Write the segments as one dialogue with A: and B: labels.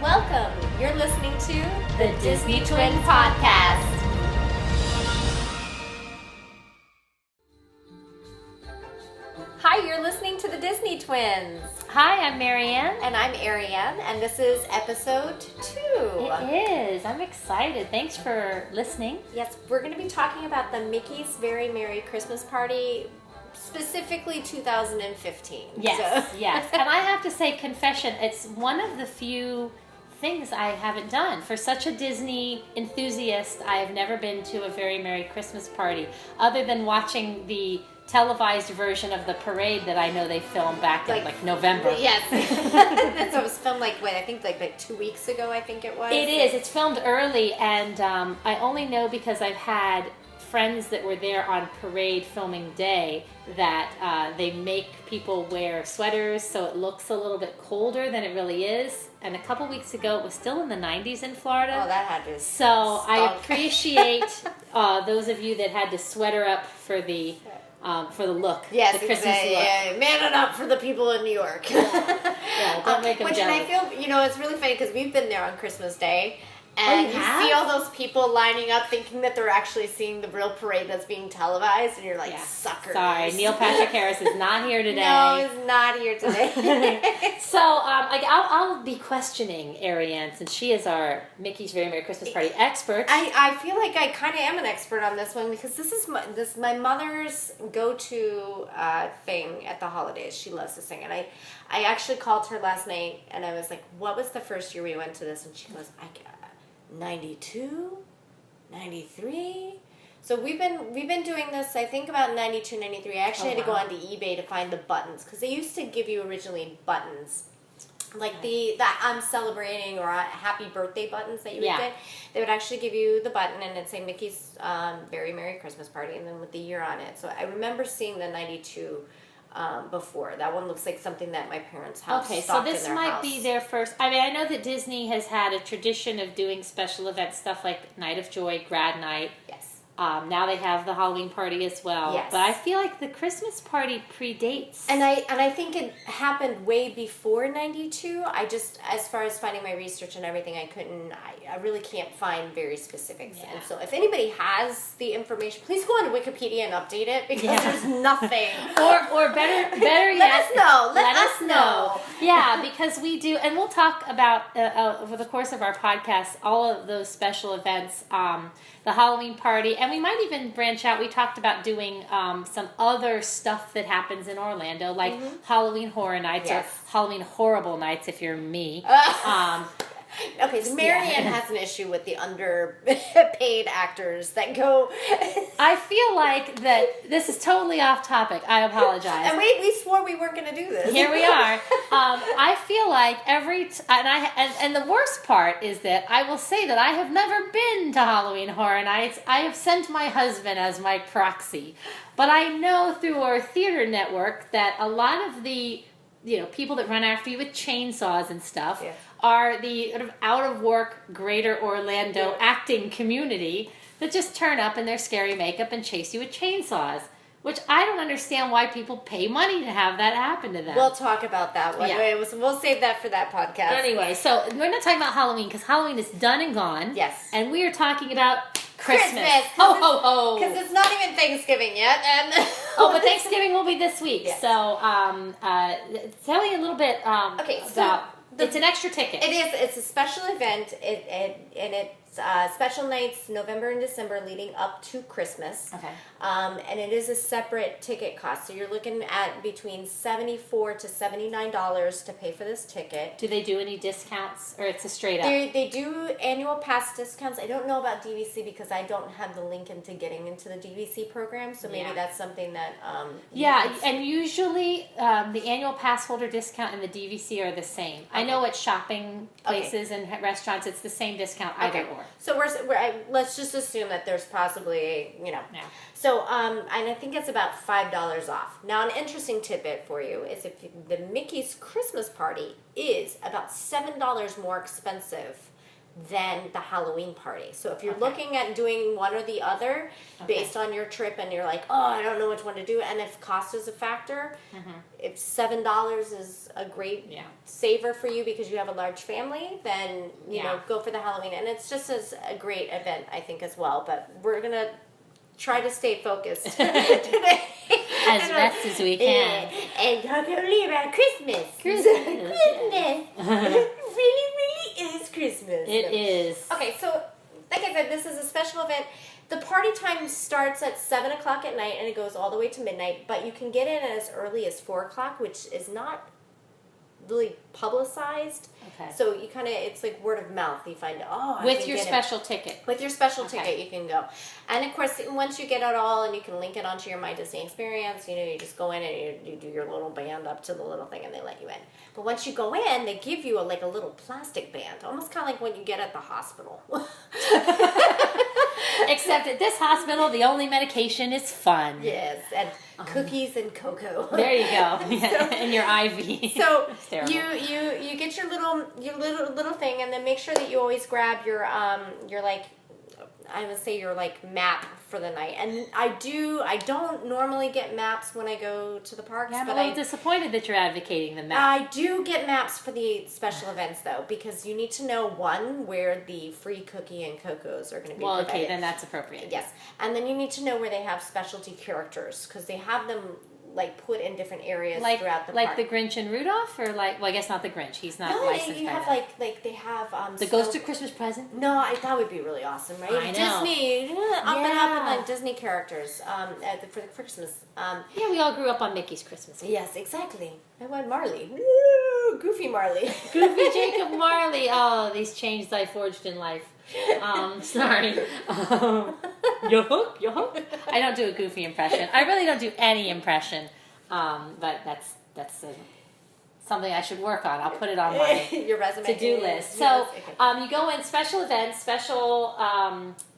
A: Welcome. You're listening to the Disney Twin Podcast. Hi, you're listening to the Disney Twins.
B: Hi, I'm Marianne.
A: And I'm Ariane, and this is episode 2.
B: It is. I'm excited. Thanks for listening.
A: Yes, we're going to be talking about the Mickey's Very Merry Christmas Party, specifically 2015.
B: Yes, yes. And I have to say, confession, it's one of the few things I haven't done. For such a Disney enthusiast, I have never been to a Very Merry Christmas Party, other than watching the televised version of the parade that I know they filmed back in November.
A: Yes. So it was filmed I think 2 weeks ago, I think it was.
B: It is. It's filmed early, and I only know because I've had friends that were there on parade filming day that they make people wear sweaters so it looks a little bit colder than it really is. And a couple weeks ago, it was still in the 90s in Florida.
A: Oh, that had to
B: So I appreciate those of you that had to sweater up for the look.
A: Yes,
B: the Christmas look.
A: Yeah, man it up for the people in New York.
B: Yeah, don't make them
A: which
B: jealous.
A: And I feel, it's really funny because we've been there on Christmas Day. And you see all those people lining up thinking that they're actually seeing the real parade that's being televised, and you're like, suckers.
B: Sorry, Neil Patrick Harris is not here today.
A: No, he's not here today.
B: So, I'll be questioning Ariane, since she is our Mickey's Very Merry Christmas Party expert.
A: I feel like I kind of am an expert on this one because this is my mother's go-to thing at the holidays. She loves to sing, and I actually called her last night, and I was like, what was the first year we went to this? And she goes, 92, 93. So we've been doing this, I think, about 92, 93. I actually had to go onto eBay to find the buttons because they used to give you originally buttons, like the I'm celebrating or happy birthday buttons that you would get. They would actually give you the button and it'd say Mickey's Very Merry Christmas Party and then with the year on it. So I remember seeing the 92 before. That one looks like something that my parents have.
B: Okay, so this might
A: house.
B: be their first. I mean, I know that Disney has had a tradition of doing special event stuff like Night of Joy, Grad Night.
A: Yes.
B: Now they have the Halloween party as well.
A: Yes.
B: But I feel like the Christmas party predates.
A: And I think it happened way before 92. I just, as far as finding my research and everything, I really can't find very specifics.
B: Yeah.
A: And so if anybody has the information, please go on Wikipedia and update it because there's nothing.
B: or better yet,
A: let us know. Let us know.
B: Yeah, because we do, and we'll talk about over the course of our podcast all of those special events, the Halloween party, and we might even branch out. We talked about doing some other stuff that happens in Orlando, like Halloween Horror Nights or Halloween Horrible Nights if you're me.
A: Okay, so Marianne has an issue with the underpaid actors that go.
B: I feel like that this is totally off topic. I apologize.
A: And we swore we weren't going to do this.
B: Here we are. I feel like and the worst part is that I will say that I have never been to Halloween Horror Nights. I have sent my husband as my proxy, but I know through our theater network that a lot of the people that run after you with chainsaws and stuff are the sort of out-of-work Greater Orlando acting community that just turn up in their scary makeup and chase you with chainsaws, which I don't understand why people pay money to have that happen to them.
A: We'll talk about that one.
B: Yeah.
A: We'll save that for that podcast.
B: Anyway, so we're not talking about Halloween because Halloween is done and gone.
A: Yes.
B: And we are talking about Christmas.
A: Ho, ho, ho. Because it's not even Thanksgiving yet. And
B: but Thanksgiving will be this week.
A: Yes.
B: So tell me a little bit about... It's an extra ticket.
A: It is. It's a special event, and it's special nights November and December leading up to Christmas.
B: Okay.
A: And it is a separate ticket cost. So you're looking at between $74 to $79 to pay for this ticket.
B: Do they do any discounts, or it's a straight up?
A: They do annual pass discounts. I don't know about DVC because I don't have the link into getting into the DVC program. So maybe that's something that...
B: and usually the annual pass holder discount and the DVC are the same. Okay. I know at shopping places and restaurants it's the same discount either or.
A: So let's just assume that there's possibly, So, and I think it's about $5 off. Now, an interesting tidbit for you is if the Mickey's Christmas party is about $7 more expensive than the Halloween party. So if you're
B: Okay.
A: looking at doing one or the other based on your trip and you're like, oh, I don't know which one to do, and if cost is a factor, if $7 is a great saver for you because you have a large family, then you know, go for the Halloween. And it's just as a great event, I think, as well. But we're gonna try to stay focused today.
B: As best as we can.
A: And talk only about Christmas.
B: Christmas.
A: It really is Christmas.
B: It is.
A: Okay, so like I said, this is a special event. The party time starts at 7 o'clock at night and it goes all the way to midnight, but you can get in as early as 4 o'clock, which is not really publicized.
B: Okay.
A: So you kind of, it's like word of mouth. You find, oh, I
B: With
A: can
B: your
A: get
B: special ticket.
A: With your special ticket, you can go. And of course, once you get it all and you can link it onto your My Disney experience, you know, you just go in and you do your little band up to the little thing and they let you in. But once you go in, they give you like a little plastic band, almost kind of like what you get at the hospital.
B: Except at this hospital, the only medication is fun.
A: Yes, and cookies and cocoa.
B: There you go. And your IV.
A: So
B: you
A: you get your little thing, and then make sure that you always grab your like, I would say your like map for the night. And I don't normally get maps when I go to the parks.
B: Yeah, I'm
A: but
B: a little disappointed that you're advocating the map.
A: I do get maps for the special events though, because you need to know where the free cookie and cocos are going to be.
B: Well,
A: provided.
B: okay, then that's appropriate.
A: Yes, and then you need to know where they have specialty characters because they have them like put in different areas throughout the park.
B: Like the Grinch and Rudolph, or like, well, I guess not the Grinch. He's not licensed.
A: You have like they have
B: the Ghost of Christmas Present.
A: No, that would be really awesome, right?
B: I know.
A: Disney, up and like Disney characters for Christmas.
B: Yeah, we all grew up on Mickey's Christmas.
A: Yes, exactly. I want Marley. Woo, Goofy Marley.
B: Goofy Jacob Marley. Oh, these chains I forged in life. Sorry. Your hook. I don't do a Goofy impression. I really don't do any impression. But that's something I should work on. I'll put it on my
A: your resume
B: to-do list. So you go in special events, special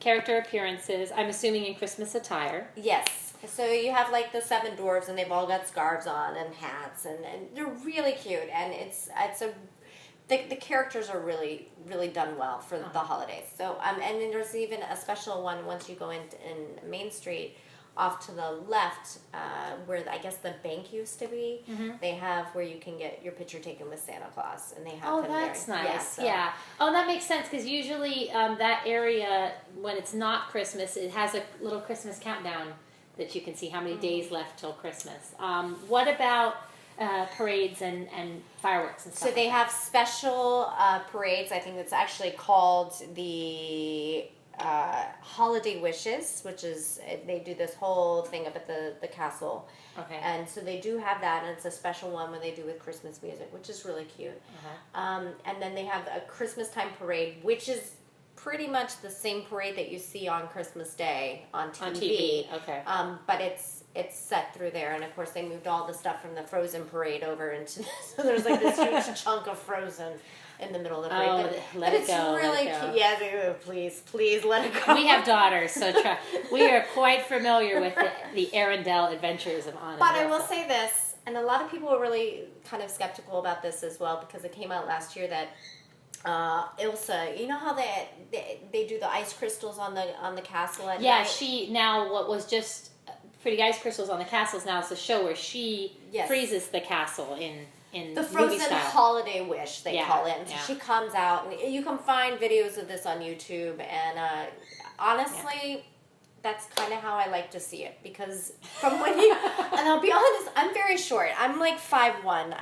B: character appearances. I'm assuming in Christmas attire.
A: Yes. So you have like the 7 dwarves, and they've all got scarves on and hats, and they're really cute. And the characters are really, really done well for the holidays. So and then there's even a special one once you go in Main Street, off to the left, where I guess the bank used to be. They have where you can get your picture taken with Santa Claus, and they have.
B: Oh, that's
A: there.
B: nice. Yeah. Oh, that makes sense because usually that area, when it's not Christmas, it has a little Christmas countdown that you can see how many days left till Christmas. What about parades and fireworks and stuff?
A: So they have special parades. I think it's actually called the Holiday Wishes, which is they do this whole thing up at the castle.
B: Okay.
A: And so they do have that, and it's a special one when they do with Christmas music, which is really cute. And then they have a Christmas time parade, which is pretty much the same parade that you see on Christmas Day on TV.
B: On TV, okay.
A: But it's set through there, and of course they moved all the stuff from the Frozen parade over into so there's like this huge chunk of Frozen in the middle of the parade.
B: Oh, let it go.
A: Really cute. Yeah, please let it go.
B: We have daughters, so we are quite familiar with the Arendelle adventures of Anna.
A: But I will say this, and a lot of people are really kind of skeptical about this as well because it came out last year that Ilsa, you know how they do the ice crystals on the castle at night?
B: She now what was just Pretty Ice Crystals on the Castles now is a show where she freezes the castle in
A: the Frozen Holiday Wish they call it. And so
B: yeah.
A: she comes out, and you can find videos of this on YouTube. And honestly, that's kind of how I like to see it because from when you and I'll be honest, I'm very short. I'm like 5'1".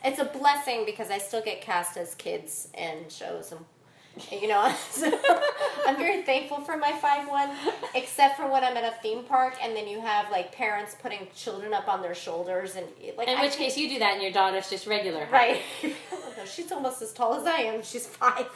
A: It's a blessing because I still get cast as kids in shows and. You know, so I'm very thankful for my 5'1", except for when I'm at a theme park and then you have like parents putting children up on their shoulders and like.
B: In which case you do that and your daughter's just regular height.
A: Right. She's almost as tall as I am. She's 5.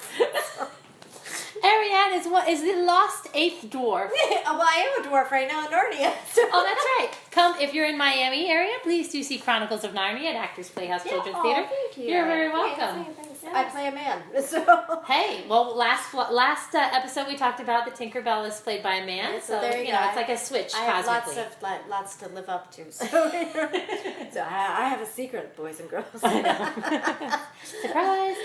B: Ariane is the lost 8th dwarf.
A: Well, I am a dwarf right now in Narnia. So.
B: Oh, that's right. Come if you're in Miami area, please do see Chronicles of Narnia at Actors Playhouse Children's Theater.
A: Thank you.
B: You're very welcome.
A: Thanks. Yes. I play a man. So.
B: Hey, well, last episode we talked about the Tinkerbell is played by a man, so
A: there you
B: know
A: go.
B: It's like a switch.
A: I have
B: cosmically.
A: lots to live up to. So, I have a secret, boys and girls.
B: I know. Surprise.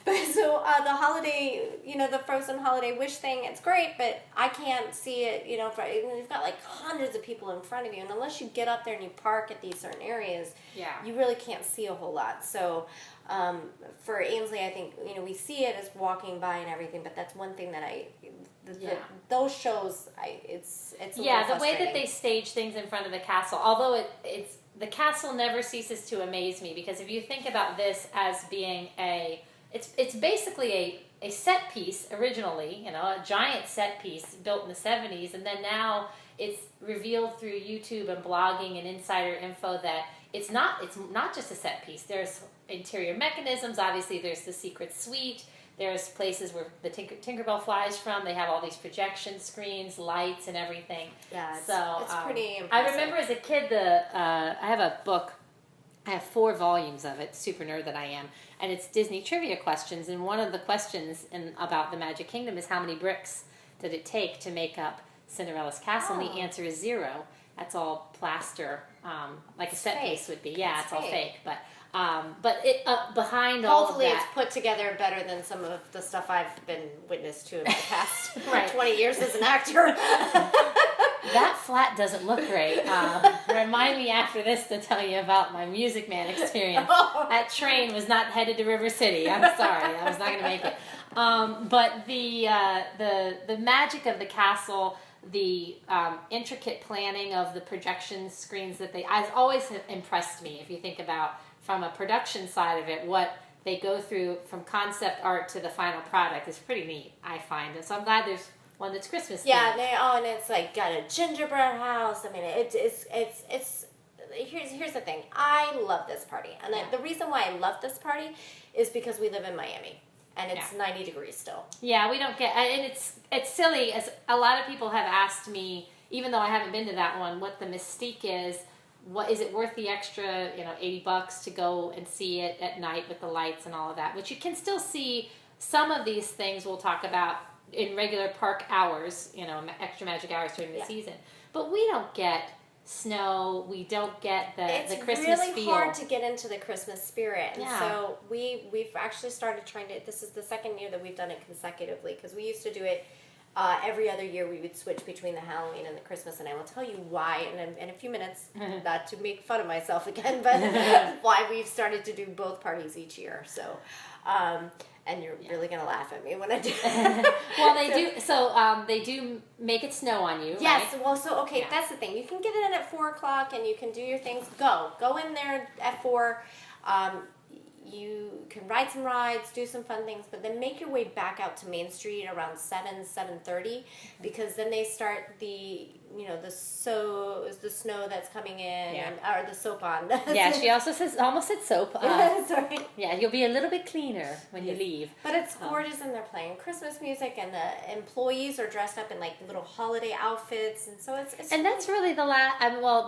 A: But so the holiday, the Frozen holiday wish thing, it's great, but I can't see it, you've got like hundreds of people in front of you, and unless you get up there and you park at these certain areas, you really can't see a whole lot. So for Ainsley, I think, we see it as walking by and everything, but that's one thing that those shows, it's a little
B: the way that
A: frustrating.
B: they stage things in front of the castle, although it's the castle never ceases to amaze me, because if you think about this as being it's basically a set piece originally, a giant set piece built in the 70s, and then now it's revealed through YouTube and blogging and insider info that it's not just a set piece. There's interior mechanisms, obviously there's the secret suite, there's places where the Tinkerbell flies from. They have all these projection screens, lights, and everything.
A: Yeah,
B: it's
A: pretty impressive.
B: I remember as a kid, I have a book. I have 4 volumes of it, super nerd that I am, and it's Disney trivia questions. And one of the questions about the Magic Kingdom is how many bricks did it take to make up Cinderella's castle? And the answer is 0. That's all plaster, like a set piece would be. Yeah, it's all fake, but it behind all of that.
A: Hopefully it's put together better than some of the stuff I've been witness to in the past 20 years as an actor.
B: That flat doesn't look great. Remind me after this to tell you about my Music Man experience. That train was not headed to River City. I'm sorry, I was not going to make it. But the magic of the castle, the intricate planning of the projection screens that has always impressed me. If you think about from a production side of it, what they go through from concept art to the final product is pretty neat, I find. And so I'm glad there's one that's Christmas themed.
A: Yeah, and it's like got a gingerbread house. I mean, it's here's the thing. I love this party, and the reason why I love this party is because we live in Miami. And it's 90 degrees still.
B: Yeah, we don't get, and it's silly, as a lot of people have asked me, even though I haven't been to that one, what the mystique is. What is it worth the extra, $80 to go and see it at night with the lights and all of that? Which you can still see some of these things we'll talk about in regular park hours, extra magic hours during the season. But we don't get snow, we don't get the Christmas feel.
A: It's really hard to get into the Christmas spirit, and so we've actually started trying to. This is the second year that we've done it consecutively, because we used to do it every other year. We would switch between the Halloween and the Christmas, and I will tell you why in a few minutes, not to make fun of myself again, but why we've started to do both parties each year. So and you're really gonna laugh at me when I do.
B: Well, they do. So they do make it snow on you.
A: Yes.
B: Right?
A: Well, so that's the thing. You can get it in at 4:00, and you can do your things. Go in there at 4. You can ride some rides, do some fun things, but then make your way back out to Main Street around 7:30, because then they start the snow that's coming in, or the soap on.
B: Yeah, she also almost said soap.
A: Sorry.
B: Yeah, you'll be a little bit cleaner when you leave.
A: But it's gorgeous, and they're playing Christmas music, and the employees are dressed up in like little holiday outfits, and so it's
B: and that's really the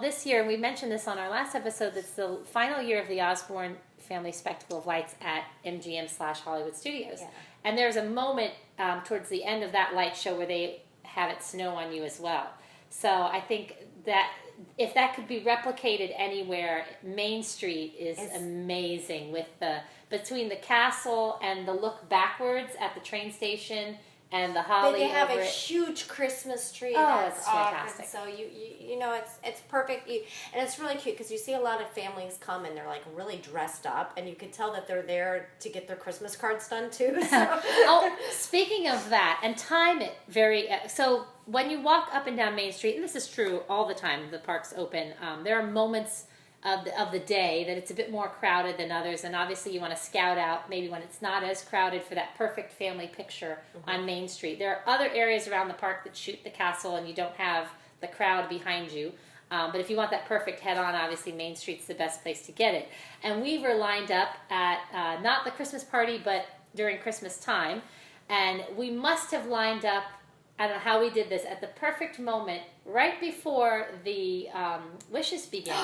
B: this year, and we mentioned this on our last episode, that's the final year of the Osborne Family Spectacle of Lights at MGM/Hollywood Studios. Yeah. And there's a moment towards the end of that light show where they have it snow on you as well. So I think that if that could be replicated anywhere, Main Street is amazing, with between the castle and the look backwards at the train station and the holly.
A: They have a huge Christmas tree.
B: That's fantastic.
A: So it's perfect, and it's really cute because you see a lot of families come and they're like really dressed up, and you can tell that they're there to get their Christmas cards done too. So.
B: Speaking of that, and time it very so. When you walk up and down Main Street, and this is true all the time, the park's open, there are moments of the day that it's a bit more crowded than others, and obviously you want to scout out maybe when it's not as crowded for that perfect family picture on Main Street. There are other areas around the park that shoot the castle, and you don't have the crowd behind you. But if you want that perfect head-on, obviously Main Street's the best place to get it. And we were lined up at not the Christmas party, but during Christmas time, and we must have lined up, I don't know how we did this, at the perfect moment, right before the wishes begins.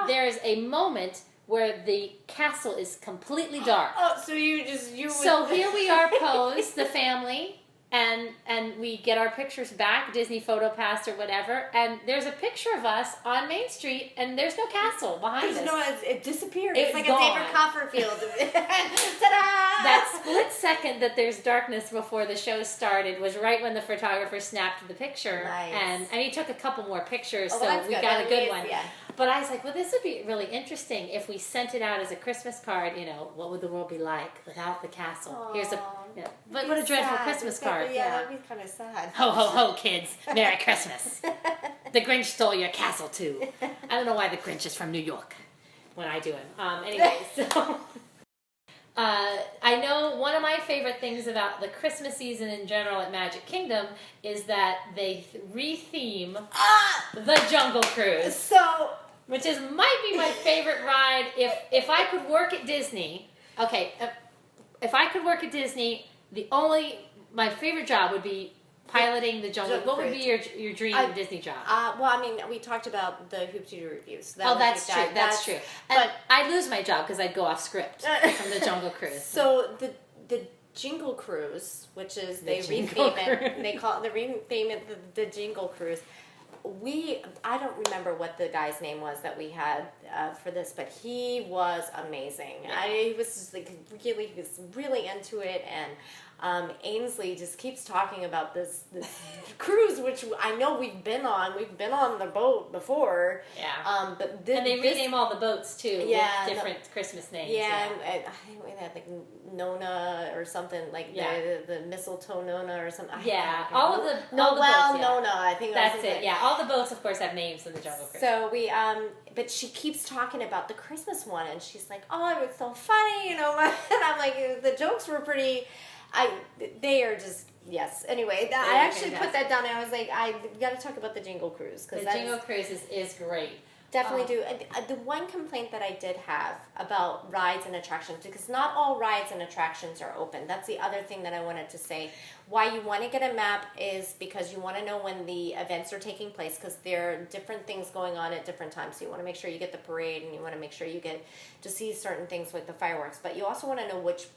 B: There's a moment where the castle is completely dark.
A: So you
B: So here we are posed, the family, and we get our pictures back, Disney Photo Pass or whatever, and there's a picture of us on Main Street, and there's no castle behind us.
A: No, it disappeared.
B: It's
A: like
B: gone.
A: a David Copperfield. Ta-da!
B: that split second that there's darkness before the show started was right when the photographer snapped the picture.
A: Nice.
B: And he took a couple more pictures,
A: Oh,
B: so
A: that's
B: we
A: good.
B: got a good one.
A: Yeah.
B: But I was like, well, this would be really interesting if we sent it out as a Christmas card. What would the world be like without the castle?
A: Aww.
B: Here's but what a dreadful
A: sad.
B: Christmas card.
A: Yeah, that'd be kind of sad.
B: Ho, ho, ho, kids. Merry Christmas. The Grinch stole your castle, too. I don't know why the Grinch is from New York when I do him. Anyway, so... I know one of my favorite things about the Christmas season in general at Magic Kingdom is that they re-theme the Jungle Cruise.
A: So...
B: Which might be my favorite ride. If I could work at Disney... Okay, if I could work at Disney, my favorite job would be piloting the Jungle. What would be your dream Disney job?
A: Well, I mean, we talked about the Hoop-Dee-Doo reviews.
B: So that's true. That's true. But I'd lose my job because I'd go off script from the Jungle Cruise.
A: So the Jingle Cruise, which is they refame it. They call it the Jingle Cruise. I don't remember what the guy's name was that we had for this, but he was amazing.
B: Yeah.
A: He was just he was really into it, and Ainsley just keeps talking about this cruise, which I know we've been on. We've been on the boat before.
B: Yeah.
A: But
B: and they rename all the boats too.
A: Yeah.
B: With different Christmas names.
A: Yeah. And I think we had like Nona or something like the mistletoe Nona or something.
B: All of the
A: Noel
B: boats,
A: Nona. I think
B: that's it. Yeah. All the boats, of course, have names in the Jungle Cruise.
A: So we but she keeps talking about the Christmas one, and she's like, "Oh, it was so funny," and I'm like, the jokes were pretty. They are just, yes. Anyway, I actually put that down, and I was like, we got to talk about the Jingle Cruise.
B: The Jingle Cruise is great.
A: Definitely do. The one complaint that I did have about rides and attractions, because not all rides and attractions are open. That's the other thing that I wanted to say. Why you want to get a map is because you want to know when the events are taking place, because there are different things going on at different times. So you want to make sure you get the parade, and you want to make sure you get to see certain things with the fireworks. But you also want to know which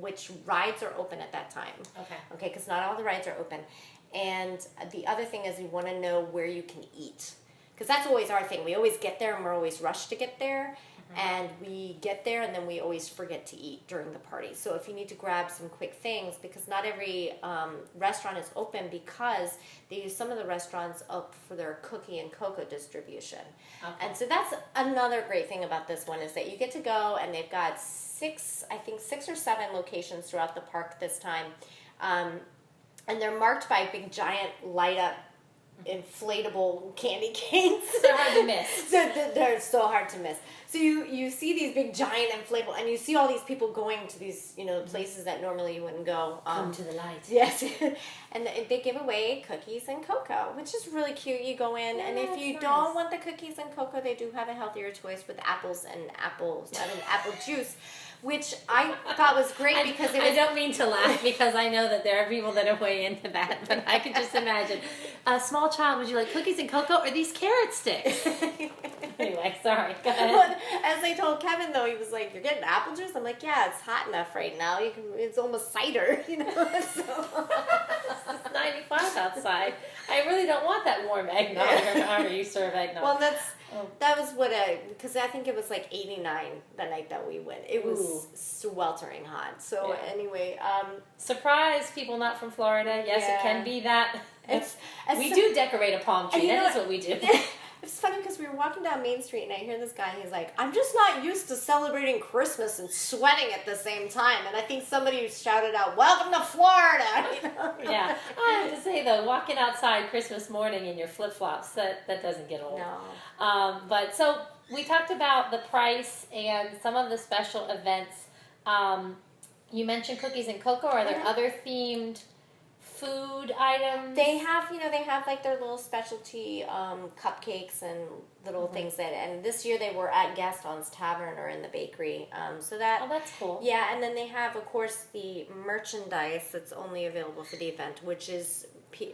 A: which rides are open at that time. Okay, because not all the rides are open. And the other thing is you want to know where you can eat. Because that's always our thing. We always get there and we're always rushed to get there. And we get there and then we always forget to eat during the party. So if you need to grab some quick things, because not every restaurant is open, because they use some of the restaurants up for their cookie and cocoa distribution. And so that's another great thing about this one, is that you get to go, and they've got six or seven locations throughout the park this time. And they're marked by big giant light up inflatable candy canes.
B: They're hard to miss.
A: They're so hard to miss. So you see these big giant inflatable, and you see all these people going to these places that normally you wouldn't go.
B: Come to the light.
A: Yes, and they give away cookies and cocoa, which is really cute. You go in, and if you don't want the cookies and cocoa, they do have a healthier choice with apple juice, which I thought was great because it was.
B: I don't mean to laugh because I know that there are people that are way into that, but I could just imagine. A small child, would you like cookies and cocoa or these carrot sticks? Anyway, sorry. Go ahead.
A: Well, as I told Kevin, though, he was like, "You're getting apple juice?" I'm like, "Yeah, it's hot enough right now. It's almost cider, So.
B: It's 95 outside. I really don't want that warm eggnog. However you serve eggnog.
A: Well, that was because I think it was like 89 the night that we went. It was sweltering hot. So anyway,
B: surprise, people not from Florida. Yes, it can be that. We do decorate a palm tree. That is what we do.
A: It's funny because we were walking down Main Street, and I hear this guy, he's like, "I'm just not used to celebrating Christmas and sweating at the same time." And I think somebody shouted out, "Welcome to Florida!"
B: Yeah. I have to say, though, walking outside Christmas morning in your flip-flops, that doesn't get old.
A: No.
B: But so we talked about the price and some of the special events. You mentioned cookies and cocoa. Are there other themed food items? They have
A: like their little specialty cupcakes and little things and this year they were at Gaston's Tavern or in the bakery. So
B: that's cool.
A: Yeah, and then they have, of course, the merchandise that's only available for the event, which is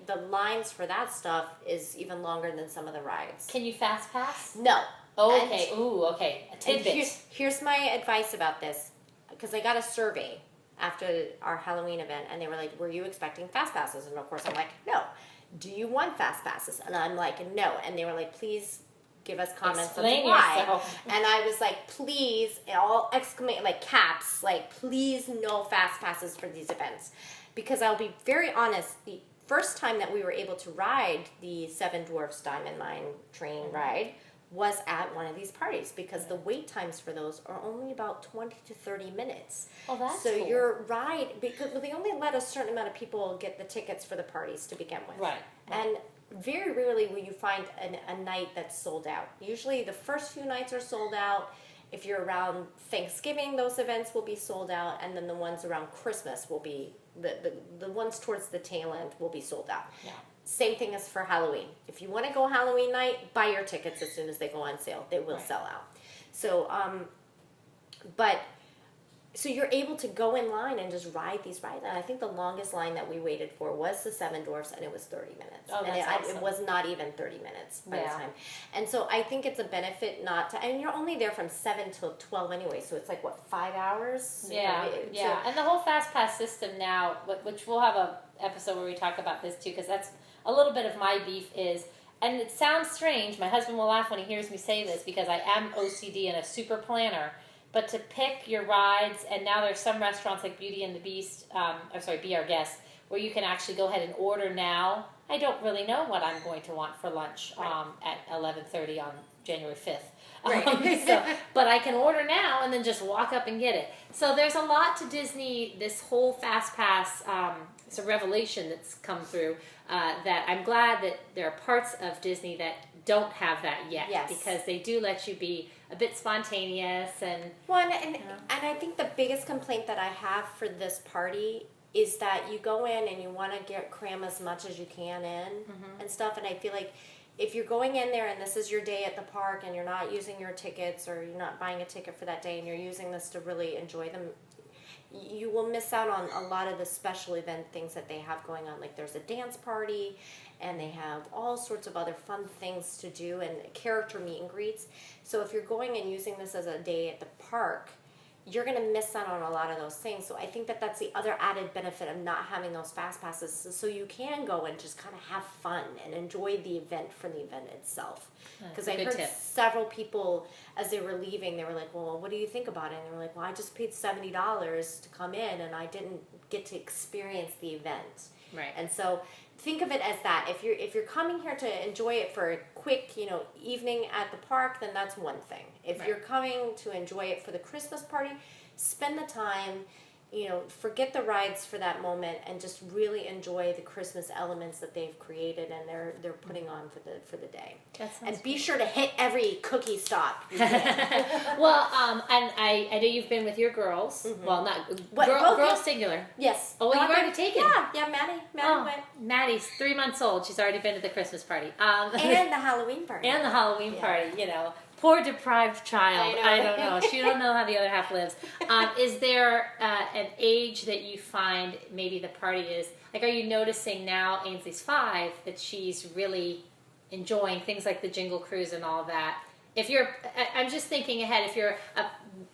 A: the lines for that stuff is even longer than some of the rides.
B: Can you fast pass?
A: No.
B: Oh, okay. Okay. A tidbit.
A: Here's my advice about this, because I got a survey after our Halloween event, and they were like, "Were you expecting fast passes?" And of course I'm like, "No." "Do you want fast passes?" And I'm like, "No." And they were like, "Please give us comments
B: Explain
A: on why.
B: yourself.
A: And I was like, please, all exclamation, like caps, like please no fast passes for these events. Because I'll be very honest, the first time that we were able to ride the Seven Dwarfs Diamond Mine train ride was at one of these parties, because the wait times for those are only about 20 to 30 minutes.
B: Oh, that's
A: so
B: cool.
A: your ride, because they only let a certain amount of people get the tickets for the parties to begin with.
B: Right.
A: And very rarely will you find a night that's sold out. Usually the first few nights are sold out. If you're around Thanksgiving, those events will be sold out, and then the ones around Christmas will be, the ones towards the tail end will be sold out.
B: Yeah.
A: Same thing as for Halloween. If you want to go Halloween night, buy your tickets as soon as they go on sale. They will sell out. So, so you're able to go in line and just ride these rides. And I think the longest line that we waited for was the Seven Dwarfs, and it was 30 minutes.
B: Oh, that's awesome.
A: It was not even 30 minutes by the time. And so I think it's a benefit not to, and you're only there from 7 till 12 anyway, so it's like, what, 5 hours?
B: Yeah, yeah. And the whole Fast Pass system now, which we'll have a episode where we talk about this too, because that's a little bit of my beef is, and it sounds strange, my husband will laugh when he hears me say this, because I am OCD and a super planner, but to pick your rides, and now there's some restaurants like Beauty and the Beast, Be Our Guest, where you can actually go ahead and order now. I don't really know what I'm going to want for lunch at 11:30 on January 5th.
A: Right.
B: But I can order now and then just walk up and get it. So there's a lot to Disney, this whole Fast Pass, it's a revelation that's come through, that I'm glad that there are parts of Disney that don't have that yet.
A: Yes.
B: Because they do let you be a bit spontaneous and...
A: Well, and I think the biggest complaint that I have for this party is that you go in and you want to cram as much as you can in and stuff, and I feel like if you're going in there and this is your day at the park and you're not using your tickets, or you're not buying a ticket for that day and you're using this to really enjoy them, you will miss out on a lot of the special event things that they have going on. Like there's a dance party, and they have all sorts of other fun things to do, and character meet and greets. So if you're going and using this as a day at the park, you're going to miss out on a lot of those things. So I think that that's the other added benefit of not having those fast passes, so you can go and just kind of have fun and enjoy the event for the event itself. Because I heard several people, as they were leaving, they were like, well, what do you think about it? And they were like, well, I just paid $70 to come in, and I didn't get to experience the event.
B: Right.
A: And so think of it as that. If you're coming here to enjoy it for a quick, evening at the park, then that's one thing. If you're coming to enjoy it for the Christmas party, spend the time, forget the rides for that moment, and just really enjoy the Christmas elements that they've created and they're putting on for the day. And be sure to hit every cookie stop you can.
B: Well, and I know you've been with your girls. Well, not girls singular.
A: Yes.
B: Oh, well, you've already taken.
A: Yeah, Maddie went.
B: Maddie's 3 months old. She's already been to the Christmas party.
A: And the Halloween party.
B: And the Halloween party, Poor deprived child. I don't know. She don't know how the other half lives. Is there an age that you find maybe the party is, like, are you noticing now, Ainsley's 5, that she's really enjoying things like the Jingle Cruise and all that? I'm just thinking ahead, if you're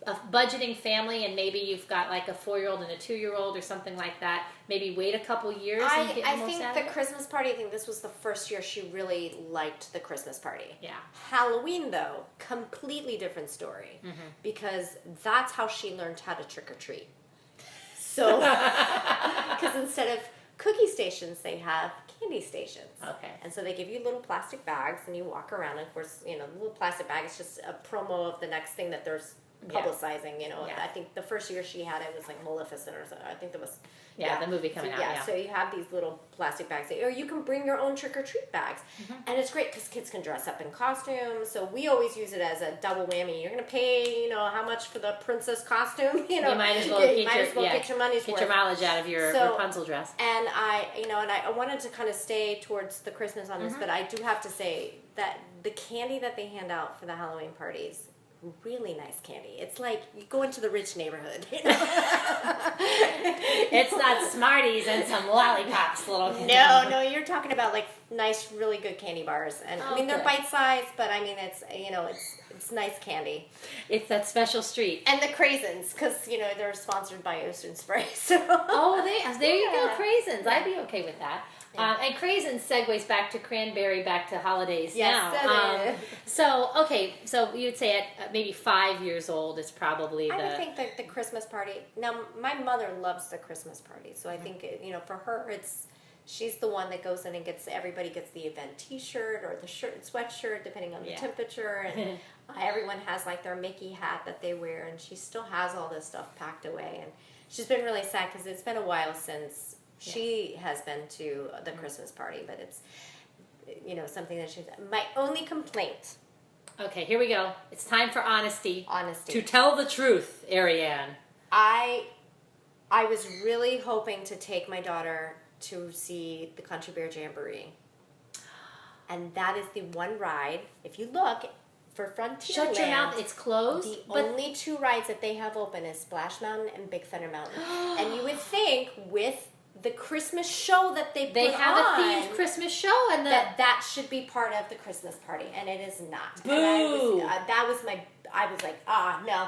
B: a budgeting family and maybe you've got like a 4-year-old and a 2-year-old or something like that, maybe wait a couple years and get
A: I
B: most
A: think
B: out
A: the
B: of it?
A: Christmas party, I think this was the first year she really liked the Christmas party.
B: Yeah.
A: Halloween, though, completely different story, because that's how she learned how to trick or treat. So, because instead of cookie stations, they have candy stations.
B: Okay.
A: And so they give you little plastic bags, and you walk around. And of course, the little plastic bag is just a promo of the next thing that they're publicizing. I think the first year she had it was like Maleficent or something. I think that was
B: the movie coming out. Yeah.
A: So you have these little plastic bags, or you can bring your own trick or treat bags, and it's great because kids can dress up in costumes. So we always use it as a double whammy. You're gonna pay, how much for the princess costume. You
B: might as well
A: get your money's worth.
B: Get your mileage out of your Rapunzel dress.
A: And I wanted to kind of stay towards the Christmas on this, but I do have to say that the candy that they hand out for the Halloween parties, really nice candy. It's like you go into the rich neighborhood.
B: It's not Smarties and some lollipops, little.
A: No, you're talking about like nice, really good candy bars, and they're bite sized, but it's It's nice candy.
B: It's that special street.
A: And the craisins, because, you know, they're sponsored by Ocean Spray. So.
B: Oh, there you go, craisins.
A: Yeah.
B: I'd be okay with that.
A: Yeah.
B: And craisins segues back to cranberry, back to holidays
A: Yes,
B: now. So you would say at maybe 5 years old, it's probably
A: I would think that the Christmas party. Now, my mother loves the Christmas party, so I think, you know, for her, she's the one that goes in and everybody gets the event T-shirt or the sweatshirt, depending on the temperature, and everyone has like their Mickey hat that they wear, and she still has all this stuff packed away, and she's been really sad because it's been a while since she has been to the Christmas party, but it's, you know, something that she's. My only complaint.
B: Okay, here we go. It's time for honesty.
A: Honesty.
B: To tell the truth, Ariane.
A: I was really hoping to take my daughter to see the Country Bear Jamboree. And that is the one ride, if you look, for Frontierland.
B: Shut your mouth, it's closed.
A: The only two rides that they have open is Splash Mountain and Big Thunder Mountain. And you would think with the Christmas show that they
B: have a themed Christmas show, and
A: that should be part of the Christmas party, and it is not.
B: Boo!
A: And I was like, no.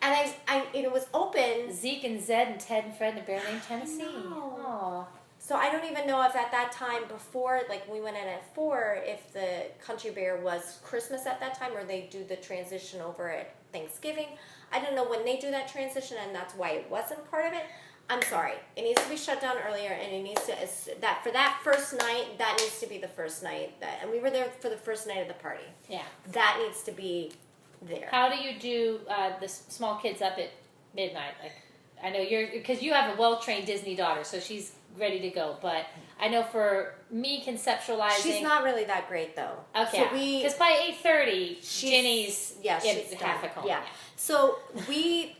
A: And it was open.
B: Zeke and Zed and Ted and Fred in Bearland, Tennessee.
A: Oh. So I don't even know if at that time before, like we went in at 4, if the Country Bear was Christmas at that time, or they do the transition over at Thanksgiving. I don't know when they do that transition, and that's why it wasn't part of it. I'm sorry. It needs to be shut down earlier, and it needs to for that first night. That needs to be the first night and we were there for the first night of the party.
B: Yeah,
A: that needs to be there.
B: How do you do the small kids up at midnight? Like, I know because you have a well-trained Disney daughter, so she's ready to go. But I know for me, conceptualizing,
A: she's not really that great though.
B: Okay, because by 8:30, Ginny's
A: she's
B: half a cone.
A: Yeah. So we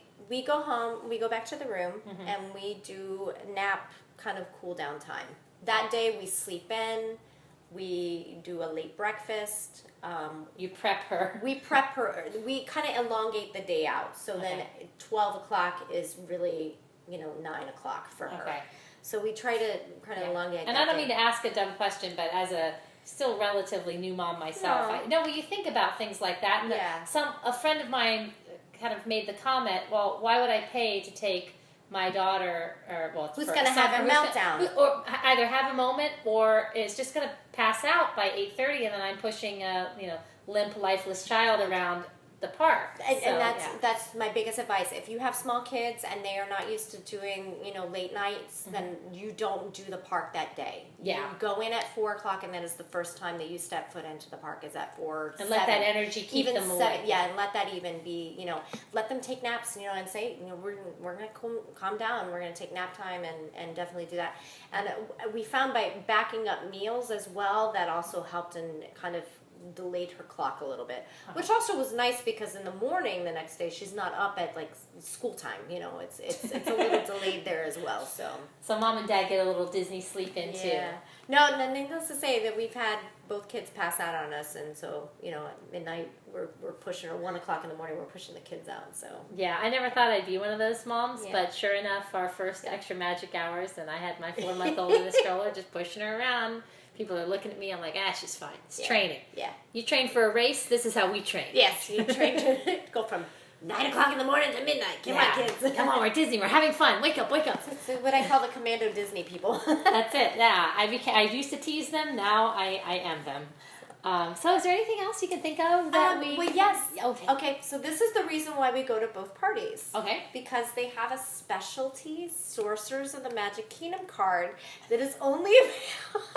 A: go home, we go back to the room, and we do nap kind of cool down time. That day we sleep in, we do a late breakfast.
B: You prep her.
A: We prep her. We kind of elongate the day out. So then 12 o'clock is really, 9 o'clock for her. Okay. So we try to kind of elongate.
B: And I don't mean to ask a dumb question, but as a still relatively new mom myself, when you think about things like that, and a friend of mine kind of made the comment, well, why would I pay to take my daughter,
A: who's going to have a meltdown,
B: or either have a moment, or is just going to pass out by 8:30, and then I'm pushing a limp, lifeless child around the park.
A: And that's my biggest advice. If you have small kids and they are not used to doing late nights, then you don't do the park that day.
B: Yeah,
A: you go in at 4 o'clock, and that is the first time that you step foot into the park is at 4.
B: And
A: 7.
B: let that energy keep them away.
A: Yeah, and let that even be let them take naps. And say we're gonna calm down. We're gonna take nap time and definitely do that. And we found by backing up meals as well, that also helped and kind of delayed her clock a little bit, which also was nice because in the morning the next day she's not up at like school time. It's a little delayed there as well. So
B: mom and dad get a little Disney sleep in too.
A: No, needless to say that we've had both kids pass out on us, and so at midnight we're pushing, or 1 o'clock in the morning we're pushing the kids out. So
B: yeah, I never thought I'd be one of those moms, but sure enough, our first extra magic hours, and I had my 4-month-old in the stroller just pushing her around. People are looking at me. I'm like, she's fine. It's training. Yeah. You train for a race. This is how we train.
A: Yes, you train to go from 9 o'clock in the morning to midnight. Come on, kids.
B: Come on, we're Disney. We're having fun. Wake up, wake up.
A: That's what I call the commando Disney people.
B: That's it. Yeah. I used to tease them. Now I am them. So is there anything else you can think of that
A: Well, yes. Okay, so this is the reason why we go to both parties.
B: Okay.
A: Because they have a specialty Sorcerers of the Magic Kingdom card that is only available.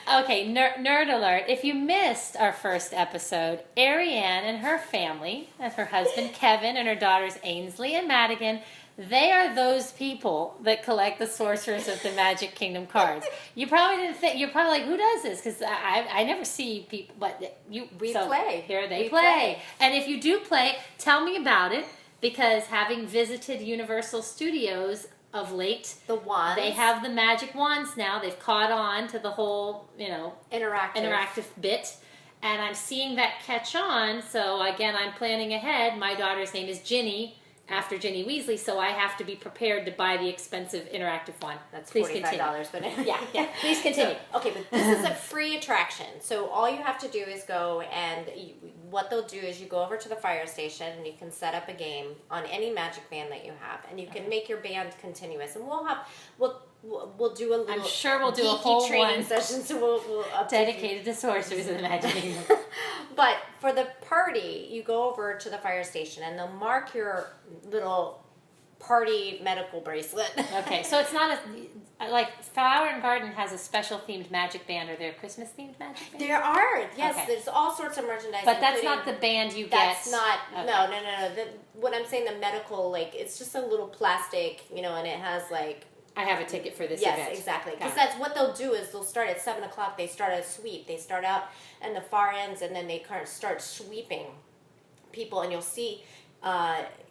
B: Okay, nerd alert. If you missed our first episode, Ariane and her family, and her husband Kevin and her daughters Ainsley and Madigan, they are those people that collect the Sorcerers of the Magic Kingdom cards. You probably didn't think, you're probably like, who does this? Because I never see people, but
A: we play.
B: Here they play. And if you do play, tell me about it, because having visited Universal Studios of late,
A: the wands,
B: they have the magic wands now. They've caught on to the whole, interactive bit, and I'm seeing that catch on. So again, I'm planning ahead. My daughter's name is Ginny, after Ginny Weasley, so I have to be prepared to buy the expensive interactive one.
A: That's
B: Please
A: $45, but
B: yeah. Please continue.
A: So, okay, but this is a free attraction. So all you have to do is go, and what they'll do is you go over to the fire station and you can set up a game on any magic band that you have, and you can make your band continuous. And we'll do a little.
B: I'm sure we'll do a whole
A: training session. So we'll
B: dedicated to sorcerers of the magic kingdom.
A: But for the party, you go over to the fire station and they'll mark your little party medical bracelet.
B: Okay, so it's not like Flower and Garden has a special themed magic band, or their Christmas themed magic band?
A: There are, yes.
B: Okay.
A: There's all sorts of merchandise.
B: But that's not the band you get.
A: That's not.
B: Okay.
A: No. What I'm saying, the medical, like, it's just a little plastic, and it has like.
B: I have a ticket for this
A: event.
B: Yes,
A: exactly. Because that's what they'll do is they'll start at 7 o'clock. They start a sweep. They start out in the far ends, and then they kind of start sweeping people, and you'll see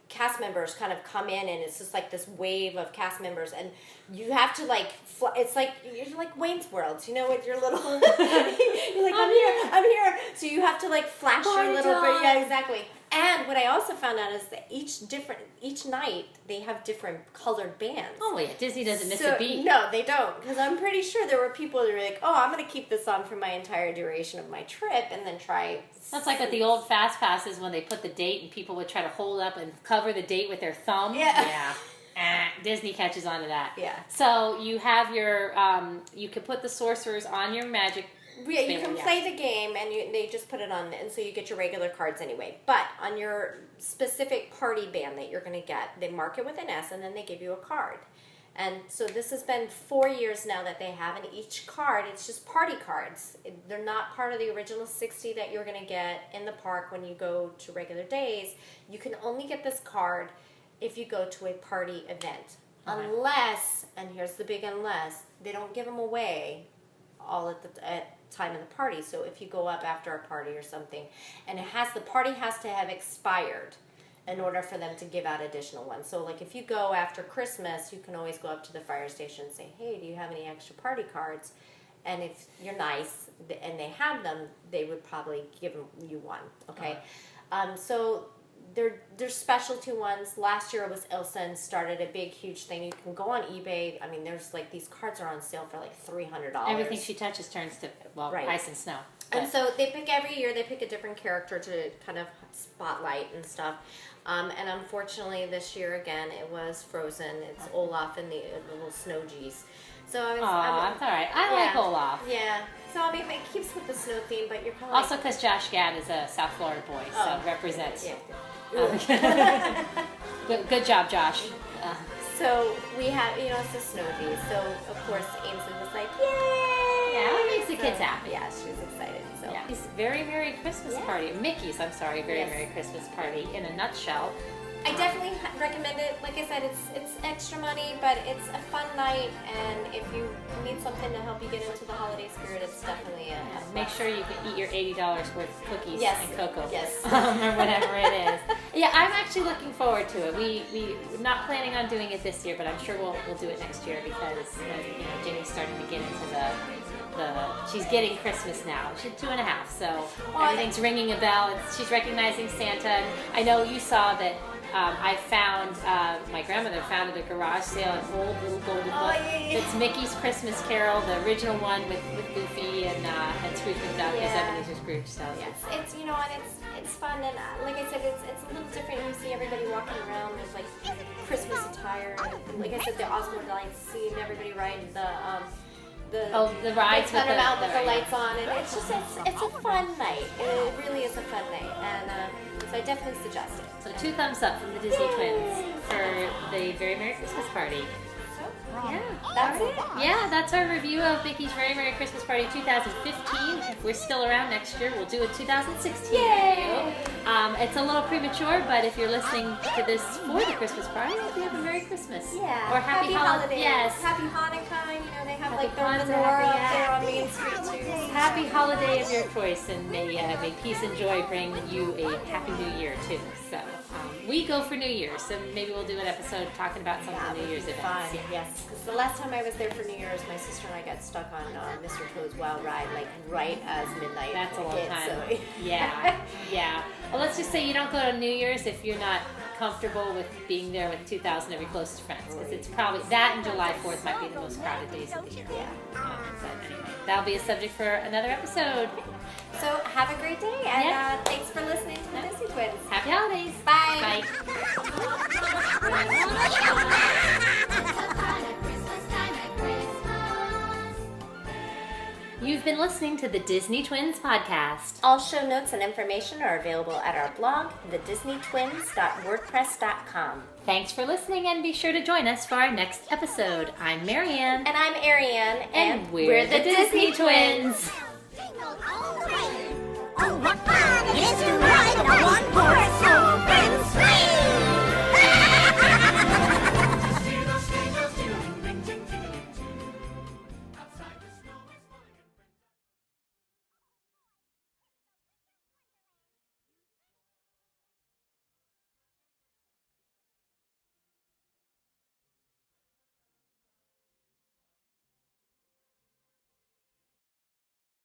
A: cast members kind of come in, and it's just like this wave of cast members, and you have to like. It's like you're like Wayne's World, with your little. You're like I'm here. So you have to like flash your little. Yeah, exactly. And what I also found out is that each night they have different colored bands.
B: Oh yeah, Disney doesn't miss a beat.
A: No, they don't, because I'm pretty sure there were people that were like, "Oh, I'm going to keep this on for my entire duration of my trip, and then try."
B: That's like at the old Fast Passes when they put the date and people would try to hold up and cover the date with their thumb.
A: Yeah.
B: Disney catches on to that.
A: Yeah.
B: So you have your, you can put the sorcerers on your magic.
A: Yeah, you can play the game, and they just put it on, and so you get your regular cards anyway. But on your specific party band that you're going to get, they mark it with an S, and then they give you a card. And so this has been 4 years now that they have, and each card, it's just party cards. They're not part of the original 60 that you're going to get in the park when you go to regular days. You can only get this card if you go to a party event. Okay. Unless, and here's the big unless, they don't give them away all at the time of the party. So if you go up after a party or something, and the party has to have expired in order for them to give out additional ones. So like if you go after Christmas, you can always go up to the fire station and say, "Hey, do you have any extra party cards?" And if you're nice and they have them, they would probably give you one. Okay. So there's specialty ones. Last year it was Elsa, and started a big, huge thing. You can go on eBay. I mean, there's like these cards are on sale for like $300.
B: Everything she touches turns to ice and snow.
A: And so they pick every year. They pick a different character to kind of spotlight and stuff. And unfortunately, this year again, it was Frozen. It's Olaf and the little snow G's. So
B: that's all right. I like Olaf.
A: Yeah. So I mean, it keeps with the snow theme, but you're kind of
B: also because Josh Gad is a South Florida boy, so represents.
A: Yeah.
B: Good job, Josh.
A: So we have, it's the snow G's. So of course Ainsley was like, "Yay!"
B: Yeah, it makes the kids happy.
A: Yeah, she was excited. So
B: yeah. Very Merry Christmas Party. Mickey's, I'm sorry, Very Merry Christmas Party in a nutshell.
A: I definitely recommend it. Like I said, it's extra money, but it's a fun night, and if you need something to help you get into the holiday spirit, it's definitely a
B: make sure you can eat your $80 worth of cookies and cocoa.
A: Yes.
B: Or whatever it is. Yeah, I'm actually looking forward to it. We're not planning on doing it this year, but I'm sure we'll do it next year because Ginny's starting to get into she's getting Christmas now. She's 2.5, so everything's ringing a bell. She's recognizing Santa. And I know you saw that. I found, my grandmother found at a garage sale an old little golden book. It's Mickey's Christmas Carol, the original one with Goofy and Scrooge McDuck as Ebenezer Scrooge. So
A: yes, it's it's fun, and like I said, it's a little different. You see everybody walking around with like Christmas attire, and like I said, the Osmond lights, seeing everybody riding the
B: rides with
A: the lights on, and it's a fun night. It really is a fun night, and so I definitely suggest it.
B: So 2 thumbs up from the Disney Twins for the Very Merry Christmas Party.
A: Yeah, that's it.
B: Yeah, that's our review of Mickey's Very Merry Christmas Party 2015. If we're still around next year, we'll do a 2016 review. It's a little premature, but if you're listening to this for the Christmas party, I hope you have a Merry Christmas.
A: Yeah.
B: Or Happy
A: Holidays.
B: Yes.
A: Happy Hanukkah. They have like the
B: Kwanzaa,
A: menorah up there on Main Street too.
B: Happy holiday of your choice, and may peace and joy bring you a happy new year too. So we go for New Year's, so maybe we'll do an episode talking about some of the New Year's events.
A: Fun. Yes, because the last time I was there for New Year's, my sister and I got stuck on Mr. Toad's Wild Ride, like right as midnight.
B: That's a long
A: hit,
B: time.
A: So.
B: Yeah. Well, let's just say you don't go to New Year's if you're not not comfortable with being there with 2,000 of your closest friends, because it's probably that and July 4th might be the most crowded days of the year.
A: Yeah.
B: But anyway, that'll be a subject for another episode.
A: So have a great day, and thanks for listening to the Disney Twins.
B: Happy holidays.
A: Bye.
B: You've been listening to the Disney Twins podcast.
A: All show notes and information are available at our blog, thedisneytwins.wordpress.com.
B: Thanks for listening, and be sure to join us for our next episode. I'm Marianne.
A: And I'm Ariane.
B: And we're the Disney Twins.
C: Oh, what fun it is to ride in a one-horse